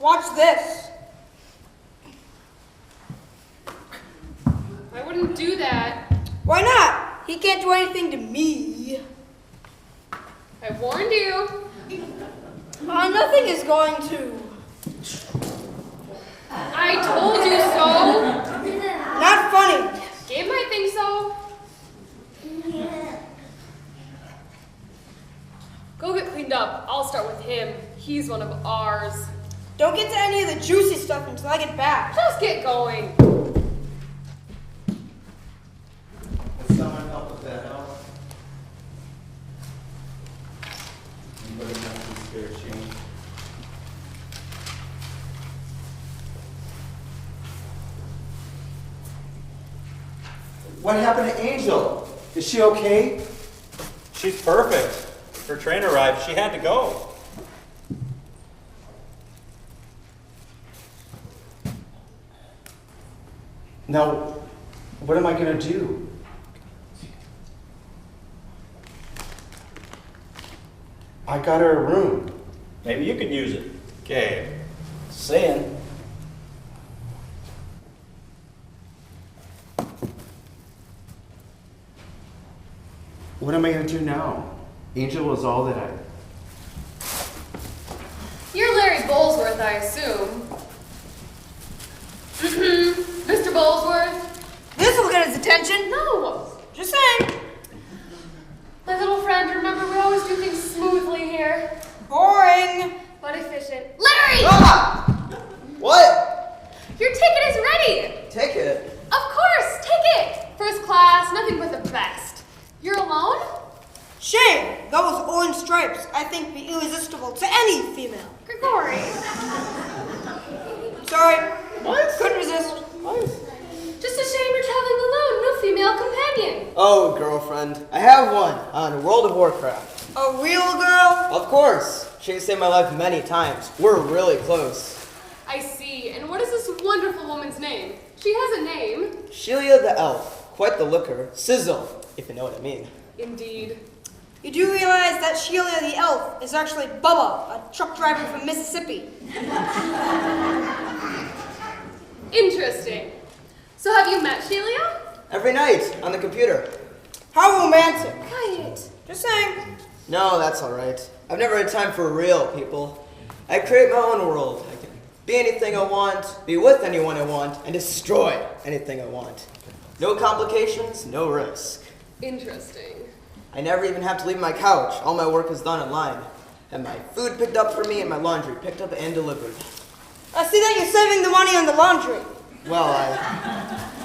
Watch this. I wouldn't do that. Why not? He can't do anything to me. I warned you. Nothing is going to. I told you so. Not funny. Gabe might think so. Go get cleaned up. I'll start with him. He's one of ours. Don't get to any of the juicy stuff until I get back. Just get going. Can someone help with that out? Anybody have some spare change? What happened to Angel? Is she okay? She's perfect. Her train arrived. She had to go. Now, what am I going to do? I got her a room. Maybe you could use it. Gabe. Saying. What am I going to do now? Angel was all that I... You're Larry Bolesworth, I assume. Mr. Bolesworth? This will get his attention. No. Just saying. My little friend, remember we always do things smoothly here. Boring. But efficient. Larry! Ah! What? Your ticket is ready! Ticket? Of course, ticket! First class, nothing but the best. You're alone? Shame. Those orange stripes, I think, be irresistible to any female. Grigori. Sorry. What? Couldn't resist. What? Just a shame you're traveling alone, no female companion. Oh, girlfriend. I have one on World of Warcraft. A real girl? Of course. She saved my life many times. We're really close. I see. And what is this wonderful woman's name? She has a name. Shelia the Elf. Quite the looker. Sizzle, if you know what I mean. Indeed. You do realize that Sheila the elf is actually Bubba, a truck driver from Mississippi. Interesting. So have you met Shelia? Every night, on the computer. How romantic. Quiet. Just saying. No, that's alright. I've never had time for real people. I create my own world. I can be anything I want, be with anyone I want, and destroy anything I want. No complications, no risk. Interesting. I never even have to leave my couch. All my work is done online. And my food picked up for me and my laundry picked up and delivered. I see that you're saving the money on the laundry. Well,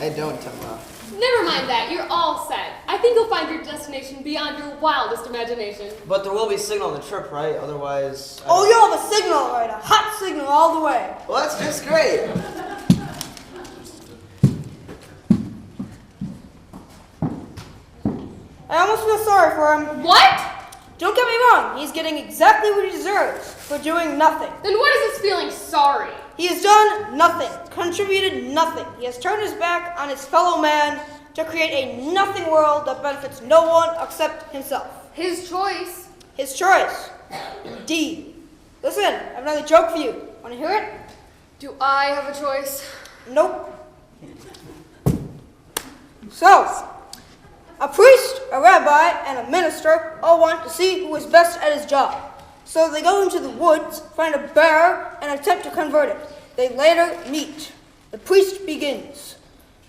I don't, Never mind that. You're all set. I think you'll find your destination beyond your wildest imagination. But there will be signal on the trip, right? Otherwise... Oh, you'll have a signal, right? A hot signal all the way. Well, that's just great. I almost feel sorry for him. What? Don't get me wrong, he's getting exactly what he deserves for doing nothing. Then what is this feeling sorry? He has done nothing, contributed nothing. He has turned his back on his fellow man to create a nothing world that benefits no one except himself. His choice. His choice. Indeed. Listen, I have another joke for you. Want to hear it? Do I have a choice? Nope. So, a priest, a rabbi, and a minister all want to see who is best at his job. So they go into the woods, find a bear, and attempt to convert it. They later meet. The priest begins.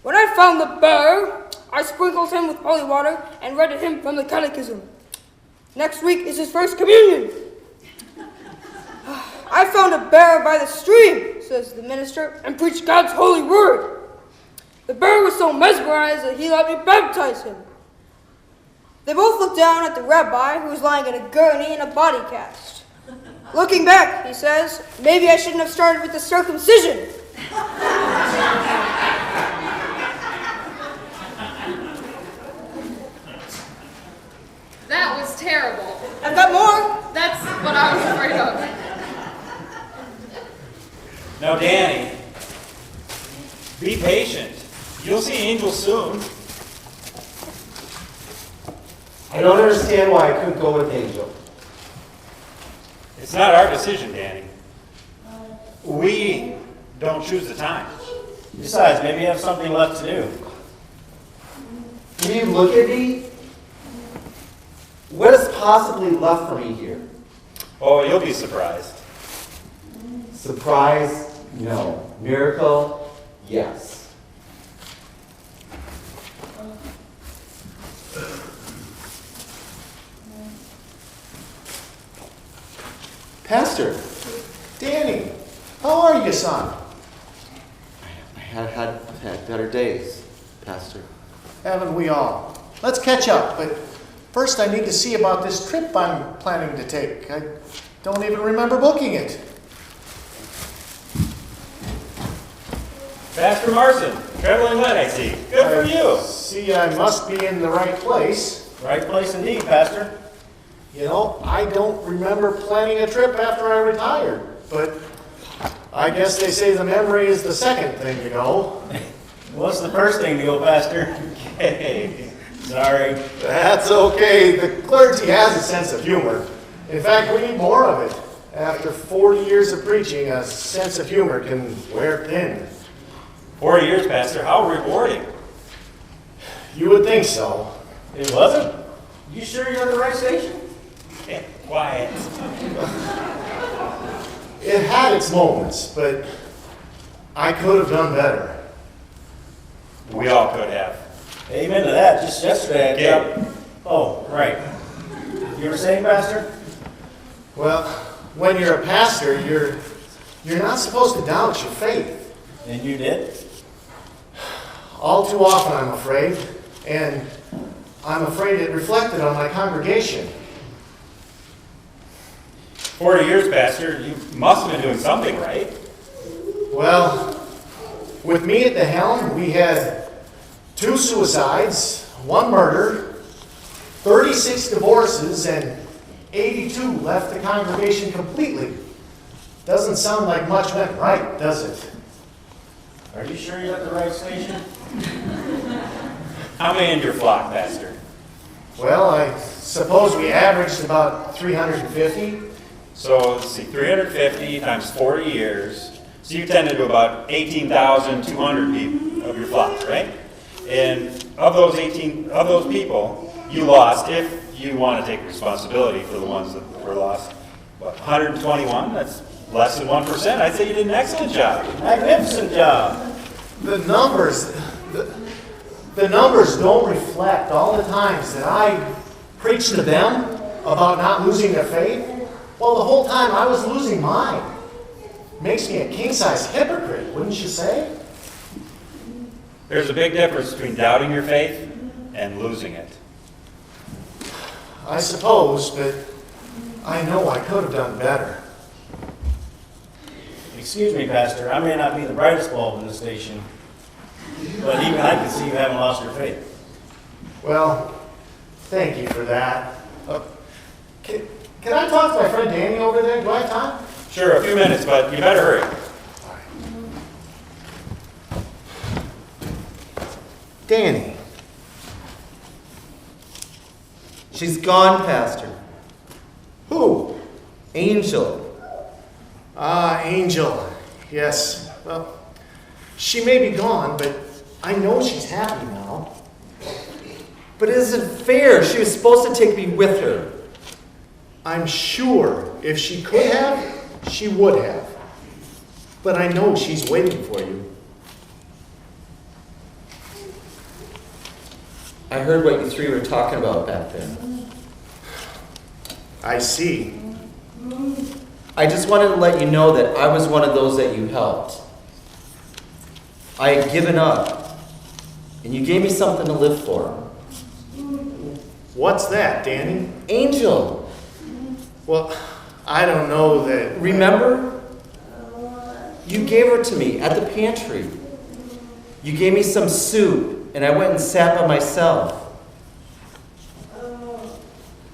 When I found the bear, I sprinkled him with holy water and read to him from the catechism. Next week is his first communion. I found a bear by the stream, says the minister, and preached God's holy word. The bear was so mesmerized that he let me baptize him. They both look down at the rabbi, who is lying in a gurney in a body cast. Looking back, he says, maybe I shouldn't have started with the circumcision. That was terrible. I've got more. That's what I was afraid of. Now, Danny, be patient. You'll see Angel soon. I don't understand why I couldn't go with Angel. It's not our decision, Danny. We don't choose the time. Besides, maybe you have something left to do. Can you look at me? What is possibly left for me here? Oh, you'll be surprised. Surprise? No. Miracle? Yes. Pastor, Danny, how are you, son? I've had better days, Pastor. Haven't we all? Let's catch up, but first I need to see about this trip I'm planning to take. I don't even remember booking it. Pastor Marson, traveling light, I see. Good for you. See, I must be in the right place. Right place indeed, Pastor. You know, I don't remember planning a trip after I retired, but I guess they say the memory is the second thing to go. What's the first thing to go, Pastor? Hey. Sorry. That's okay. The clergy has a sense of humor. In fact, we need more of it. After 40 years of preaching, a sense of humor can wear thin. 40 years, Pastor. How rewarding. You would think so. It wasn't? You sure you're at the right station? Hey, quiet. It had its moments, but I could have done better. We all could have. Amen to that. Just yesterday I Okay. got... Oh, right. You were saying, Pastor? Well, when you're a pastor, you're not supposed to doubt your faith. And you did? All too often, I'm afraid. And I'm afraid it reflected on my congregation. 40 years, Pastor. You must have been doing something right. Well, with me at the helm, we had 2 suicides, 1 murder, 36 divorces, and 82 left the congregation completely. Doesn't sound like much went right, does it? Are you sure you're at the right station? How many in your flock, Pastor? Well, I suppose we averaged about 350. So, let's see, 350 times 40 years. So you tended to about 18,200 people of your flocks, right? And of those people, you lost, if you want to take responsibility for the ones that were lost, what, 121? That's less than 1%. I'd say you did an excellent job. Magnificent job. The numbers don't reflect all the times that I preached to them about not losing their faith. Well, the whole time I was losing mine. Makes me a king-size hypocrite, wouldn't you say? There's a big difference between doubting your faith and losing it. I suppose, but I know I could have done better. Excuse me, Pastor. I may not be the brightest bulb in the station, but even I can see you haven't lost your faith. Well, thank you for that. Can I talk to my friend Danny over there? Do I have time? Sure, a few minutes, but you better hurry. Danny. She's gone, Pastor. Who? Angel. Ah, Angel. Yes. Well, she may be gone, but I know she's happy now. But it isn't fair. She was supposed to take me with her. I'm sure if she could have, she would have. But I know she's waiting for you. I heard what you 3 were talking about back then. I see. I just wanted to let you know that I was one of those that you helped. I had given up, and you gave me something to live for. What's that, Danny? Angel, Well, I don't know that... remember? You gave her to me at the pantry. You gave me some soup, and I went and sat by myself.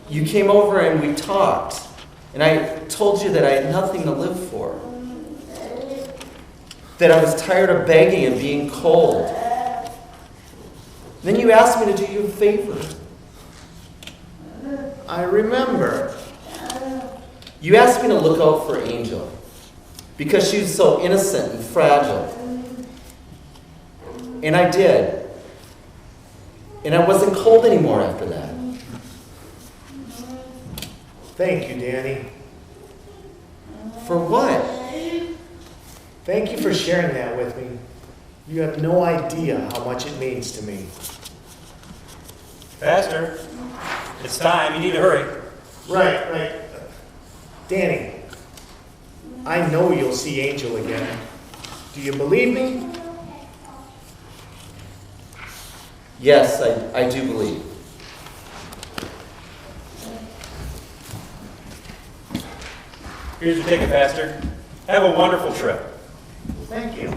You came over and we talked, and I told you that I had nothing to live for. That I was tired of begging and being cold. Then you asked me to do you a favor. I remember. You asked me to look out for Angel. because she was so innocent and fragile. And I did. And I wasn't cold anymore after that. Thank you, Danny. For what? Thank you for sharing that with me. You have no idea how much it means to me. Faster. It's time. You need to hurry. Right. Danny, I know you'll see Angel again. Do you believe me? Yes, I do believe. Here's your ticket, Faster. Have a wonderful trip. Thank you.